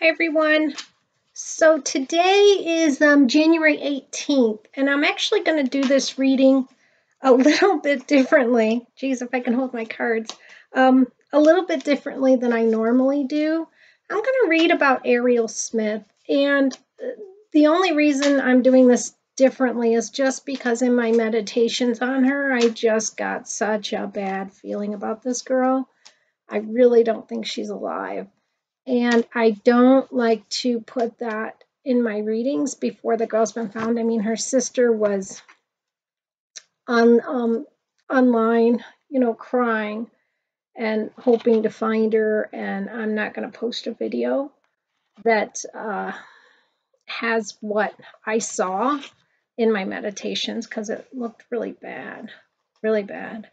Hi everyone. So today is January 18th, and I'm actually going to do this reading a little bit differently. Geez, if I can hold my cards. A little bit differently than I normally do. I'm going to read about Ariel Smith, and the only reason I'm doing this differently is just because in my meditations on her, I just got such a bad feeling about this girl. I really don't think she's alive. And I don't like to put that in my readings before the girl's been found. I mean, her sister was on online, crying and hoping to find her. And I'm not going to post a video that has what I saw in my meditations because it looked really bad, really bad.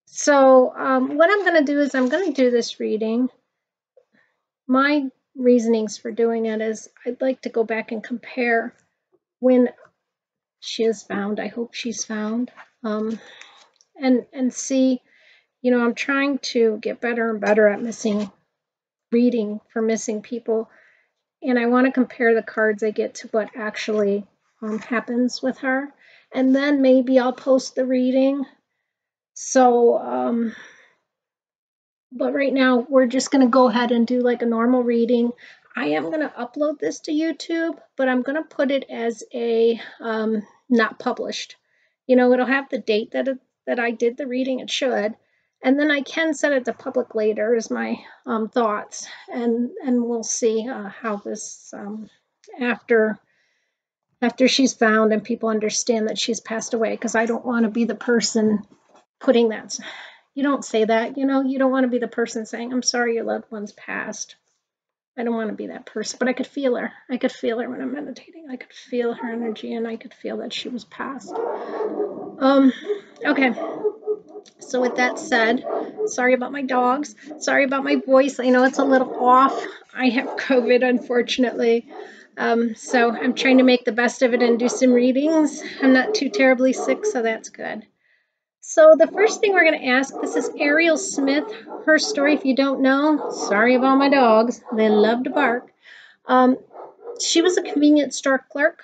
So what I'm going to do is I'm going to do this reading. My reasonings for doing it is I'd like to go back and compare when she is found. I hope she's found. And see, I'm trying to get better and better at reading for missing people. And I want to compare the cards I get to what actually happens with her. And then maybe I'll post the reading. So, but right now we're just going to go ahead and do like a normal reading. I am going to upload this to YouTube, but I'm going to put it as a not published. It'll have the date that I did the reading. It should. And then I can set it to public later as my thoughts. And we'll see how this, after she's found and people understand that she's passed away, because I don't want to be the person putting that. You don't say that, you don't want to be the person saying, I'm sorry your loved one's passed. I don't want to be that person, but I could feel her. I could feel her when I'm meditating. I could feel her energy and I could feel that she was passed. Okay. So with that said, sorry about my dogs. Sorry about my voice. I know it's a little off. I have COVID, unfortunately. So I'm trying to make the best of it and do some readings. I'm not too terribly sick, so that's good. So the first thing we're going to ask, this is Ariel Smith. Her story, if you don't know, sorry about my dogs. They love to bark. She was a convenience store clerk,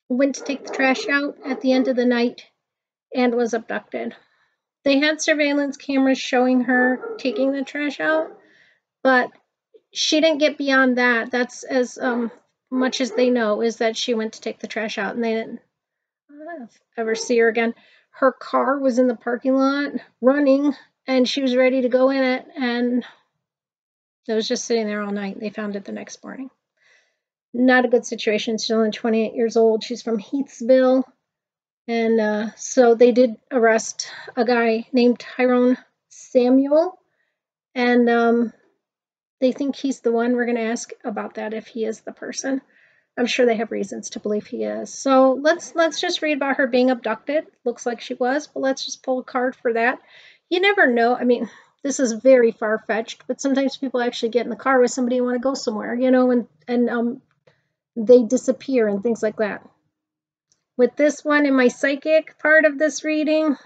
went to take the trash out at the end of the night, and was abducted. They had surveillance cameras showing her taking the trash out, but she didn't get beyond that. That's as much as they know, is that she went to take the trash out, and they didn't ever see her again. Her car was in the parking lot running, and she was ready to go in it, and it was just sitting there all night. They found it the next morning. Not a good situation. She's only 28 years old. She's from Heathsville, and so they did arrest a guy named Tyrone Samuel, and they think he's the one. We're going to ask about that, if he is the person. I'm sure they have reasons to believe he is. So let's just read about her being abducted. Looks like she was, but let's just pull a card for that. You never know. I mean, this is very far-fetched, but sometimes people actually get in the car with somebody and want to go somewhere, and they disappear and things like that. With this one, in my psychic part of this reading,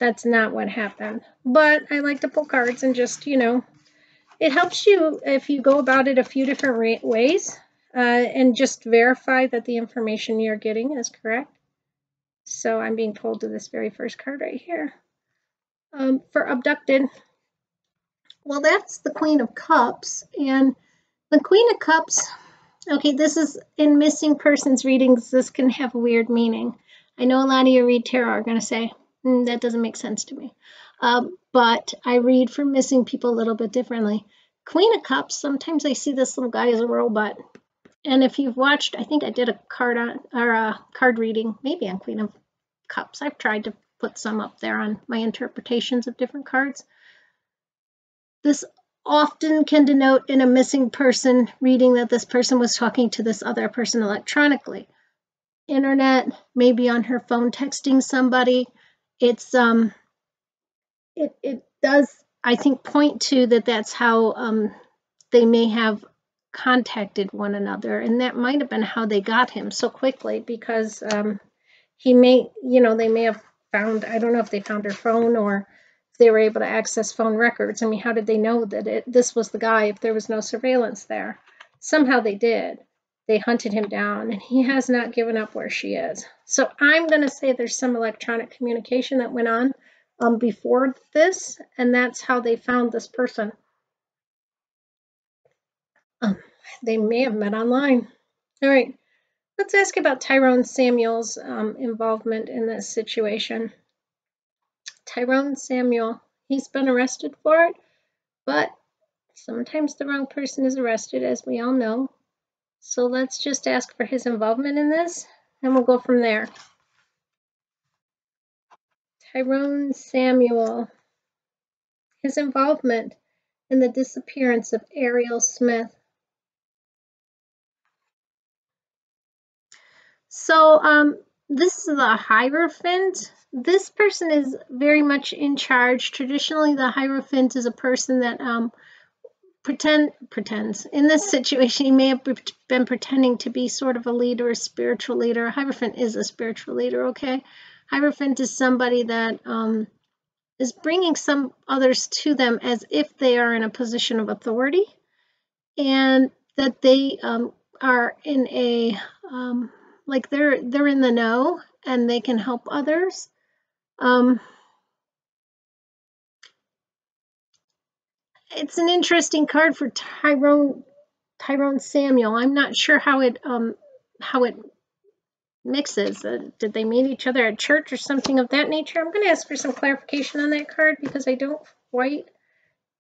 that's not what happened. But I like to pull cards and just, it helps you if you go about it a few different ways. And just verify that the information you're getting is correct. So I'm being pulled to this very first card right here. For abducted, well, that's the Queen of Cups. And the Queen of Cups, okay, this is in missing persons readings. This can have a weird meaning. I know a lot of you read tarot are going to say, that doesn't make sense to me. But I read for missing people a little bit differently. Queen of Cups, sometimes I see this little guy as a robot. And if you've watched, I think I did a card reading, maybe on Queen of Cups. I've tried to put some up there on my interpretations of different cards. This often can denote in a missing person reading that this person was talking to this other person electronically. Internet, maybe on her phone texting somebody. It's it does, I think, point to that's how they may have contacted one another, and that might have been how they got him so quickly, because he may, they may have found, I don't know if they found her phone or they were able to access phone records. I mean, how did they know that this was the guy if there was no surveillance there? Somehow they did. They hunted him down, and he has not given up where she is. So I'm going to say there's some electronic communication that went on before this, and that's how they found this person. They may have met online. All right, let's ask about Tyrone Samuel's involvement in this situation. Tyrone Samuel, he's been arrested for it, but sometimes the wrong person is arrested, as we all know. So let's just ask for his involvement in this, and we'll go from there. Tyrone Samuel, his involvement in the disappearance of Ariel Smith. So this is the Hierophant. This person is very much in charge. Traditionally, the Hierophant is a person that pretends. In this situation, he may have been pretending to be sort of a leader, a spiritual leader. Hierophant is a spiritual leader, okay? Hierophant is somebody that is bringing some others to them as if they are in a position of authority, and that they are in a like they're in the know and they can help others. It's an interesting card for Tyrone Samuel. I'm not sure how it mixes. Did they meet each other at church or something of that nature? I'm going to ask for some clarification on that card because I don't quite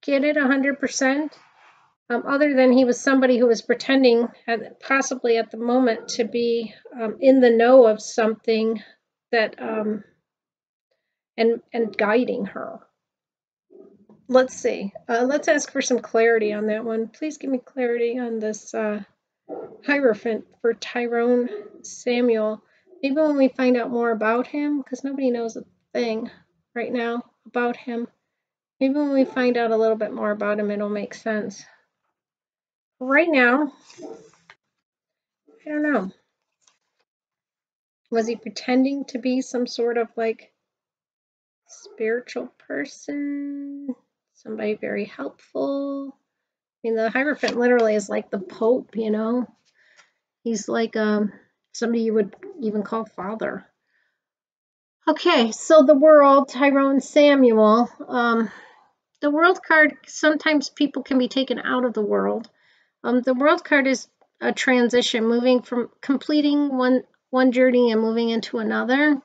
get it 100%. Other than he was somebody who was pretending, possibly at the moment, to be in the know of something that and guiding her. Let's see. Let's ask for some clarity on that one. Please give me clarity on this Hierophant for Tyrone Samuel. Maybe when we find out more about him, because nobody knows a thing right now about him. Maybe when we find out a little bit more about him, it'll make sense. Right now, I don't know. Was he pretending to be some sort of like spiritual person? Somebody very helpful? I mean, the Hierophant literally is like the Pope, you know? He's like somebody you would even call father. Okay, so the World, Tyrone Samuel. The World card, sometimes people can be taken out of the World. The World card is a transition, moving from completing one journey and moving into another.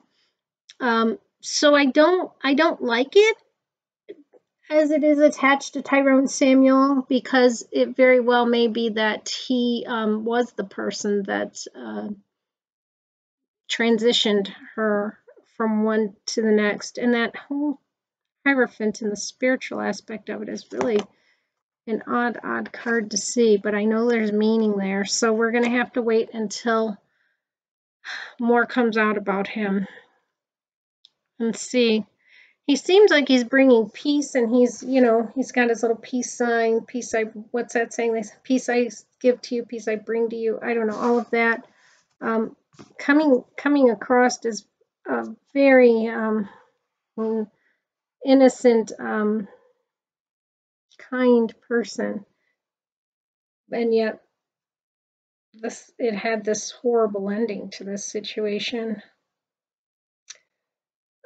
So I don't like it as it is attached to Tyrone Samuel, because it very well may be that he was the person that transitioned her from one to the next. And that whole Hierophant and the spiritual aspect of it is really an odd card to see, but I know there's meaning there. So we're going to have to wait until more comes out about him and see. He seems like he's bringing peace, and he's, you know, he's got his little peace sign. Peace, what's that saying? Peace I give to you, peace I bring to you. I don't know, all of that. Coming across as a very innocent, kind person, and yet it had this horrible ending to this situation.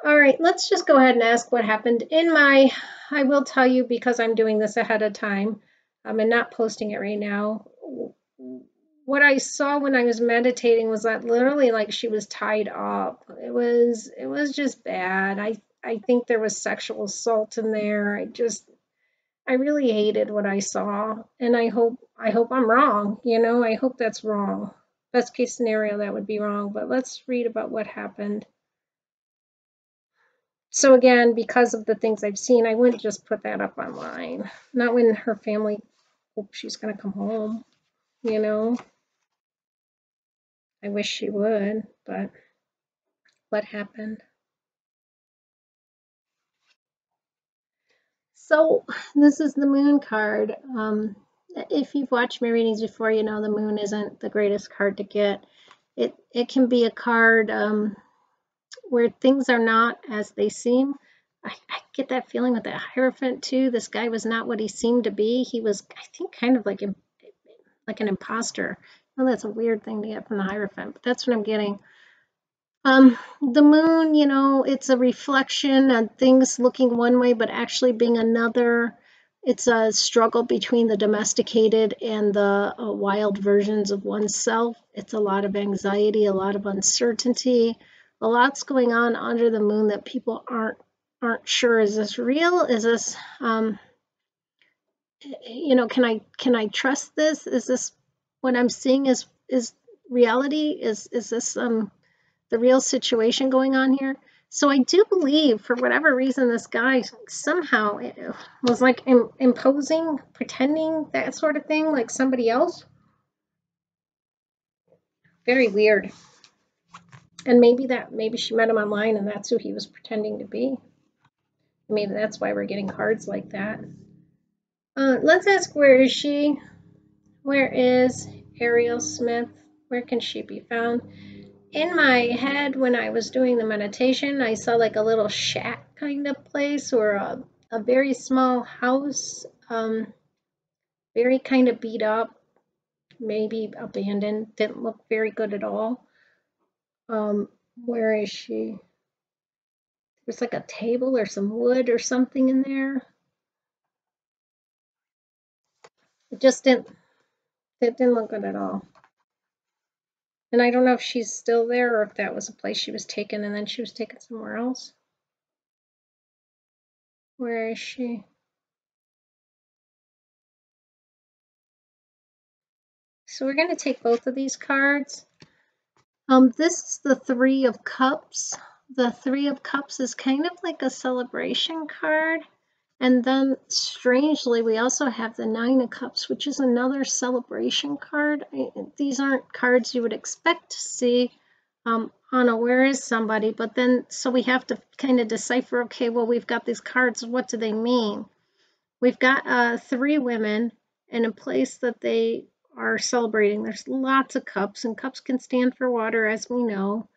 All right, let's just go ahead and ask what happened. I will tell you, because I'm doing this ahead of time and not posting it right now, what I saw when I was meditating was that literally like she was tied up. It was just bad. I think there was sexual assault in there. I really hated what I saw, and I hope I'm wrong, you know. I hope that's wrong. Best case scenario, that would be wrong, but let's read about what happened. So again, because of the things I've seen, I wouldn't just put that up online. Not when her family hopes she's going to come home, you know. I wish she would, but what happened? So this is the Moon card. If you've watched my readings before, you know the Moon isn't the greatest card to get. It can be a card where things are not as they seem. I get that feeling with that Hierophant too. This guy was not what he seemed to be. He was, I think, kind of like an imposter. Well, that's a weird thing to get from the Hierophant, but that's what I'm getting. The moon, you know, it's a reflection on things looking one way, but actually being another. It's a struggle between the domesticated and the wild versions of oneself. It's a lot of anxiety, a lot of uncertainty, a lot's going on under the moon that people aren't sure. Is this real? Is this, you know, can I trust this? Is this what I'm seeing is reality? Is this the real situation going on here? So I do believe, for whatever reason, this guy somehow was like imposing, pretending, that sort of thing, like somebody else. Very weird. And maybe she met him online and that's who he was pretending to be. Maybe that's why we're getting cards like that. Let's ask, where is she? Where is Ariel Smith? Where can she be found? In my head, when I was doing the meditation, I saw like a little shack kind of place, or a very small house, very kind of beat up, maybe abandoned, didn't look very good at all. Where is she? There's like a table or some wood or something in there. It just didn't look good at all. And I don't know if she's still there or if that was a place she was taken and then she was taken somewhere else. Where is she? So we're going to take both of these cards. This is the Three of Cups. The Three of Cups is kind of like a celebration card. And then, strangely, we also have the Nine of Cups, which is another celebration card. These aren't cards you would expect to see on a Where Is Somebody, but then, so we have to kind of decipher, okay, well, we've got these cards, what do they mean? We've got three women in a place that they are celebrating. There's lots of cups, and cups can stand for water, as we know.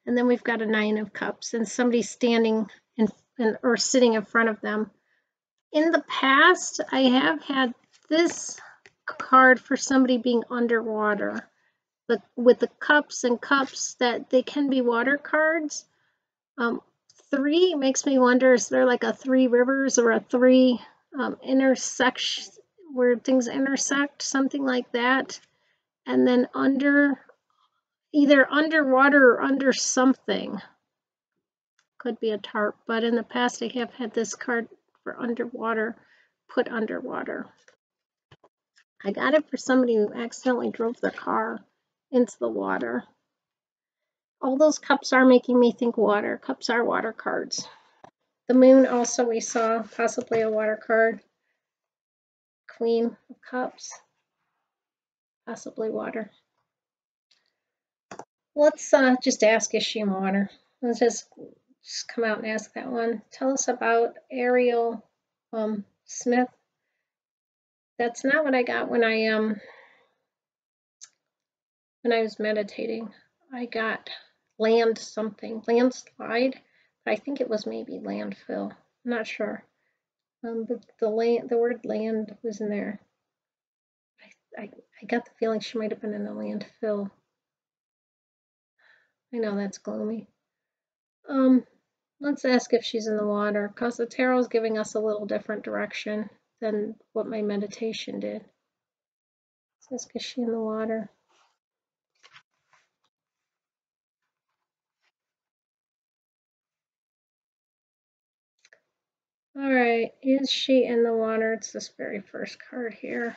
And then we've got a Nine of Cups, and somebody standing or sitting in front of them. In the past, I have had this card for somebody being underwater, but with the cups and cups, that they can be water cards. Three makes me wonder, is there like a three rivers or a three intersection where things intersect, something like that? And then either underwater or under something. Could be a tarp, but in the past I have had this card for underwater, put underwater. I got it for somebody who accidentally drove their car into the water. All those cups are making me think water. Cups are water cards. The moon also, we saw possibly a water card. Queen of Cups, possibly water. Let's just ask, is she in water? Let's just come out and ask that one. Tell us about Ariel Smith. That's not what I got when I was meditating. I got landslide, but I think it was maybe landfill. I'm not sure. But the word land was in there. I got the feeling she might have been in a landfill. I know that's gloomy. Let's ask if she's in the water, because the tarot is giving us a little different direction than what my meditation did. Let's ask, is she in the water? All right, is she in the water? It's this very first card here.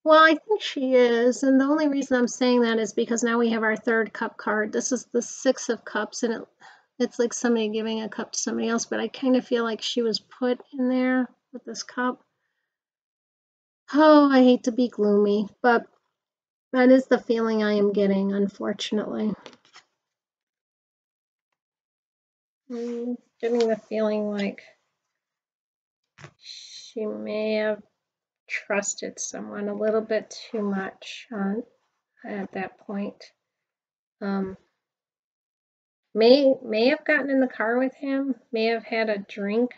Well, I think she is, and the only reason I'm saying that is because now we have our third cup card. This is the Six of Cups, and it's like somebody giving a cup to somebody else, but I kind of feel like she was put in there with this cup. Oh, I hate to be gloomy, but that is the feeling I am getting, unfortunately. I'm getting the feeling like she may have trusted someone a little bit too much at that point. may have gotten in the car with him, may have had a drink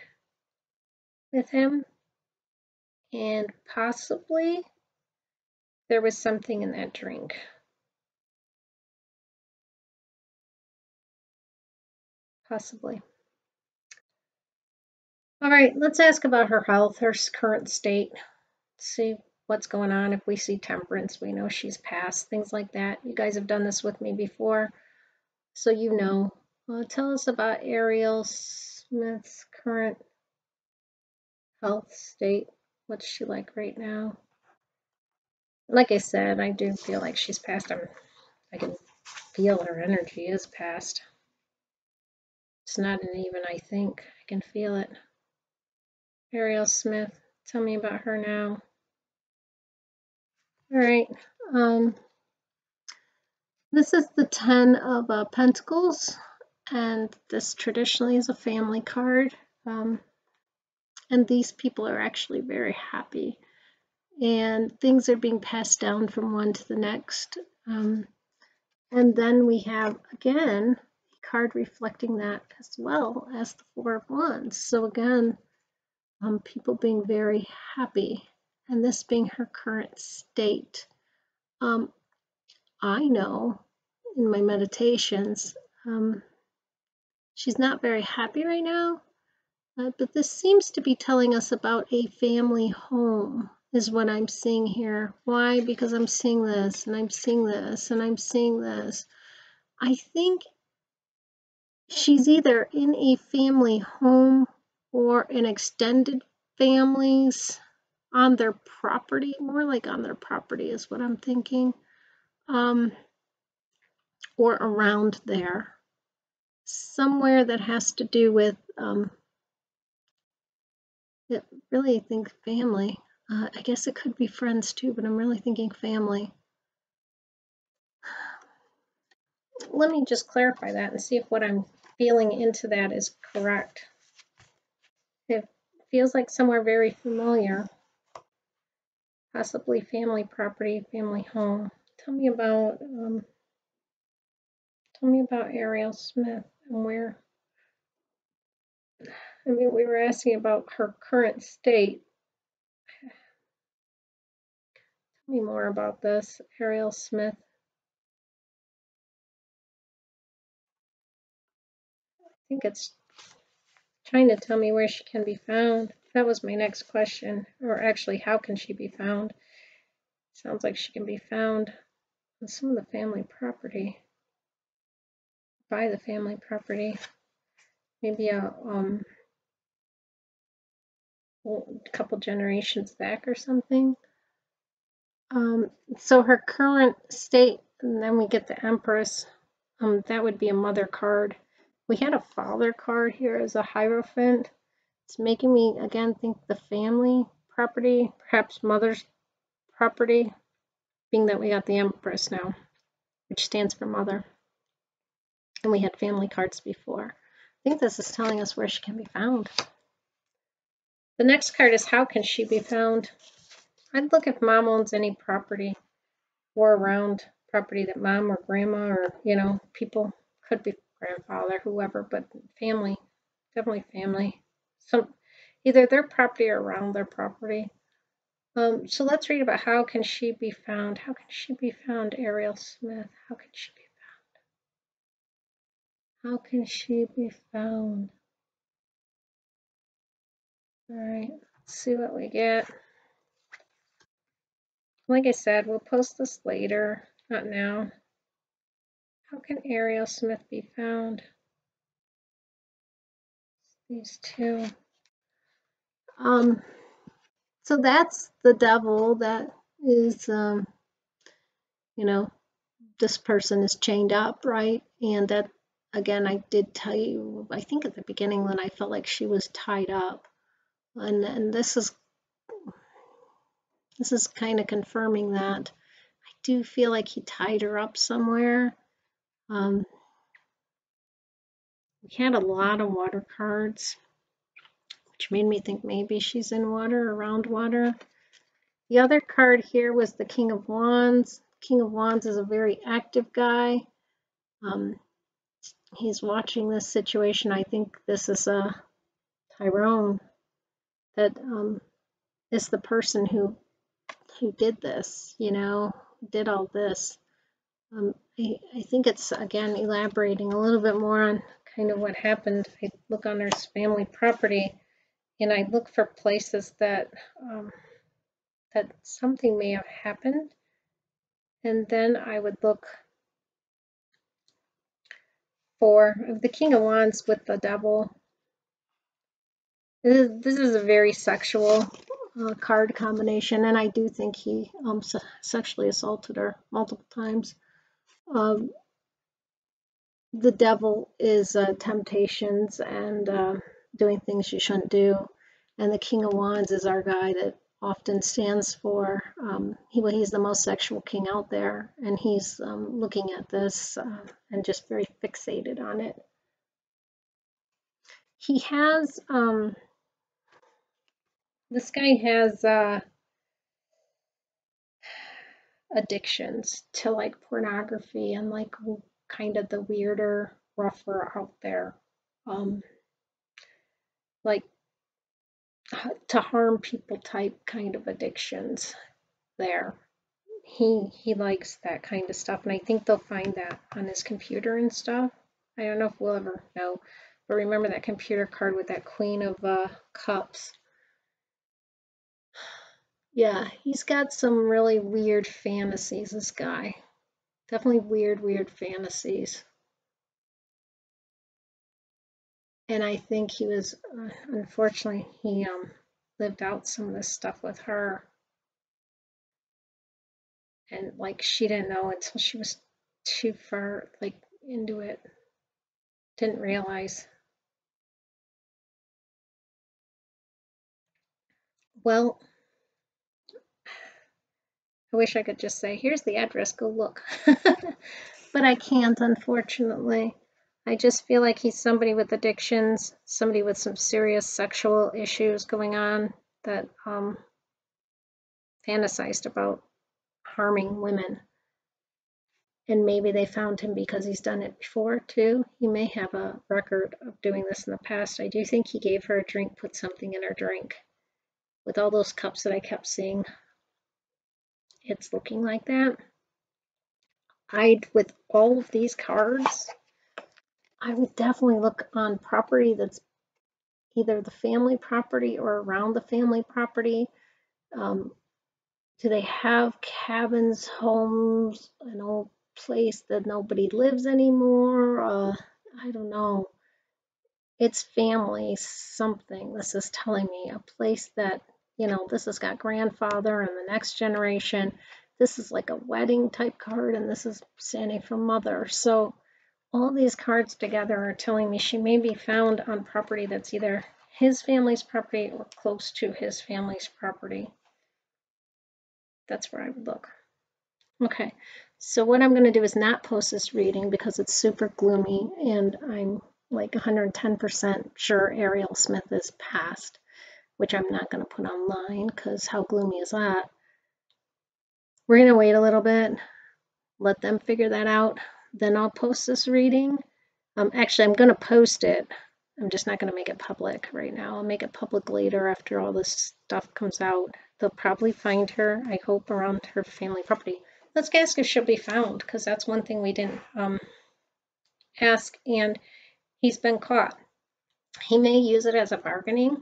with him, and possibly there was something in that drink. Possibly. All right, let's ask about her health, her current state. See what's going on. If we see temperance, we know she's passed, things like that. You guys have done this with me before, so you know. Tell us about Ariel Smith's current health state. What's she like right now? Like I said, I do feel like she's passed. I can feel her energy is passed. It's not an even I think. I can feel it. Ariel Smith, tell me about her now. All right. This is the 10 of Pentacles, and this traditionally is a family card. And these people are actually very happy, and things are being passed down from one to the next. And then we have, again, a card reflecting that as well as the Four of Wands. So again, people being very happy, and this being her current state. I know in my meditations, she's not very happy right now, but this seems to be telling us about a family home is what I'm seeing here. Why? Because I'm seeing this, and I'm seeing this, and I'm seeing this. I think she's either in a family home or an extended families on their property, more like on their property is what I'm thinking, or around there. Somewhere that has to do with, really think family. I guess it could be friends too, but I'm really thinking family. Let me just clarify that and see if what I'm feeling into that is correct. It feels like somewhere very familiar, possibly family property, family home. Tell me about Ariel Smith and where. I mean, we were asking about her current state. Tell me more about this, Ariel Smith. I think it's trying to tell me where she can be found. That was my next question, or actually, how can she be found? Sounds like she can be found on some of the family property, by the family property, maybe a couple generations back or something. So her current state, and then we get the Empress. That would be a mother card. We had a father card here as a Hierophant. It's making me, again, think the family property, perhaps mother's property, being that we got the Empress now, which stands for mother. And we had family cards before. I think this is telling us where she can be found. The next card is how can she be found? I'd look if mom owns any property or around property that mom or grandma or, people, could be grandfather, whoever, but family, definitely family. Either their property or around their property. So let's read about how can she be found. How can she be found, Ariel Smith? How can she be found? How can she be found? All right, let's see what we get. Like I said, we'll post this later, not now. How can Ariel Smith be found? These two. So that's the devil that is, this person is chained up, right? And that, again, I did tell you, I think at the beginning when I felt like she was tied up. And this is kind of confirming that. I do feel like he tied her up somewhere. We had a lot of water cards, which made me think maybe she's in water, around water. The other card here was the King of Wands. King of Wands is a very active guy. He's watching this situation. I think this is Tyrone that is the person who did this, you know, did all this. I think it's, again, elaborating a little bit more on kind of what happened. I look on his family property, and I look for places that that something may have happened, and then I would look for the King of Wands with the Devil. This is a very sexual card combination, and I do think he sexually assaulted her multiple times. The Devil is temptations and doing things you shouldn't do, and the King of Wands is our guy that often stands for, he's the most sexual king out there, and he's looking at this and just very fixated on it. He has, this guy has addictions to like pornography and like kind of the weirder, rougher out there, like to harm people type kind of addictions there. He likes that kind of stuff, and I think they'll find that on his computer and stuff. I don't know if we'll ever know, but remember that computer card with that Queen of Cups. Yeah, he's got some really weird fantasies, this guy. Definitely weird fantasies. And I think he was, unfortunately, he lived out some of this stuff with her. And like she didn't know until she was too far like into it. Didn't realize. Well, I wish I could just say, here's the address, go look. But I can't, unfortunately. I just feel like he's somebody with addictions, somebody with some serious sexual issues going on that fantasized about harming women. And maybe they found him because he's done it before too. He may have a record of doing this in the past. I do think he gave her a drink, put something in her drink. With all those cups that I kept seeing, it's looking like that. With all of these cards, I would definitely look on property that's either the family property or around the family property. Do they have cabins, homes, an old place that nobody lives anymore? I don't know. It's family something. This is telling me a place that, you know, this has got grandfather and the next generation. This is like a wedding type card, and this is standing for mother. So all these cards together are telling me she may be found on property that's either his family's property or close to his family's property. That's where I would look. Okay, so what I'm going to do is not post this reading because it's super gloomy, and I'm like 110% sure Ariel Smith is passed, which I'm not going to put online because how gloomy is that? We're going to wait a little bit, let them figure that out, then I'll post this reading. Actually, I'm going to post it. I'm just not going to make it public right now. I'll make it public later after all this stuff comes out. They'll probably find her, I hope, around her family property. Let's ask if she'll be found, because that's one thing we didn't ask, and he's been caught. He may use it as a bargaining,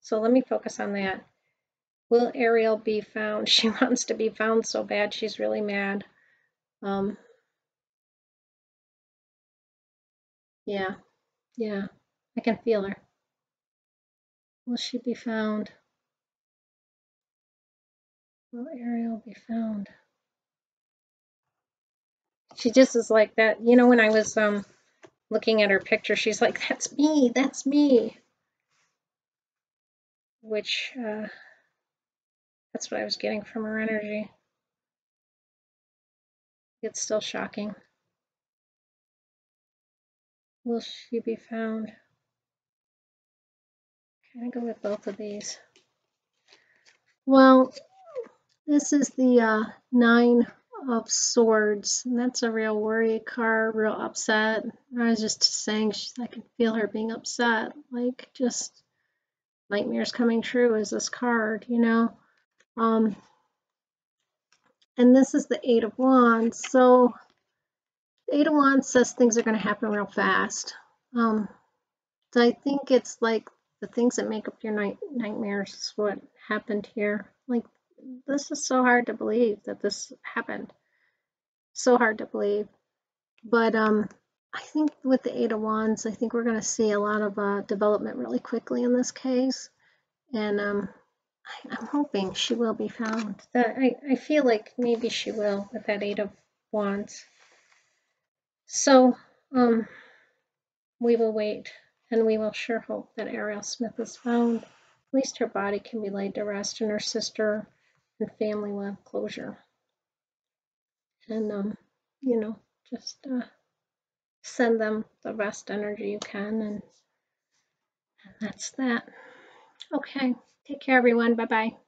so let me focus on that. Will Ariel be found? She wants to be found so bad, she's really mad. Yeah, I can feel her. Will she be found? Will Ariel be found? She just is like that. You know, when I was looking at her picture, she's like, that's me, that's me. Which, that's what I was getting from her energy. It's still shocking. Will she be found? Can I go with both of these? Well, this is the 9 of Swords, and that's a real worry card, real upset. I was just saying, I can feel her being upset, like just nightmares coming true is this card, you know. And this is the Eight of Wands. So the Eight of Wands says things are going to happen real fast. So I think it's like the things that make up your nightmares is what happened here. Like, this is so hard to believe that this happened. So hard to believe. But I think with the Eight of Wands, I think we're going to see a lot of development really quickly in this case. And I'm hoping she will be found. I feel like maybe she will with that Eight of Wands. So we will wait, and we will sure hope that Ariel Smith is found. At least her body can be laid to rest, and her sister and family will have closure. And you know, just send them the best energy you can, and that's that. Okay, take care, everyone. Bye bye.